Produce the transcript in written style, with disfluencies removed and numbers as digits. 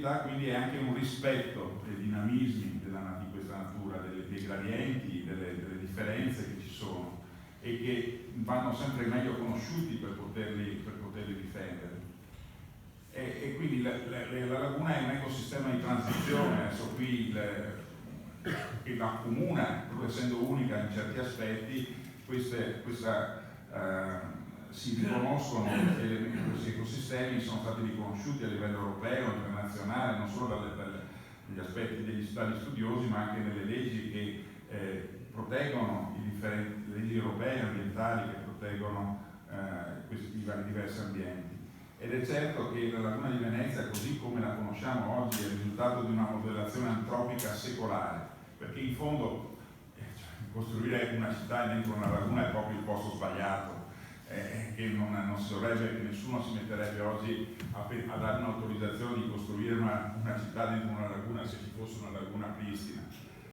sostenibilità quindi è anche un rispetto dei dinamismi di questa natura, dei gradienti, delle differenze che ci sono e che vanno sempre meglio conosciuti per poterli difendere. E quindi la laguna è un ecosistema di transizione, adesso qui che la accomuna, pur essendo unica in certi aspetti, si riconoscono questi ecosistemi, sono stati riconosciuti a livello europeo, internazionale, non solo dagli aspetti dagli studiosi, ma anche nelle leggi che proteggono le leggi europee ambientali che proteggono questi diversi ambienti. Ed è certo che la laguna di Venezia, così come la conosciamo oggi, è il risultato di una modellazione antropica secolare, perché in fondo costruire una città dentro una laguna è proprio il posto sbagliato, che non si dovrebbe, che nessuno si metterebbe oggi a dare un'autorizzazione di costruire una città dentro una laguna se ci fosse una laguna pristina.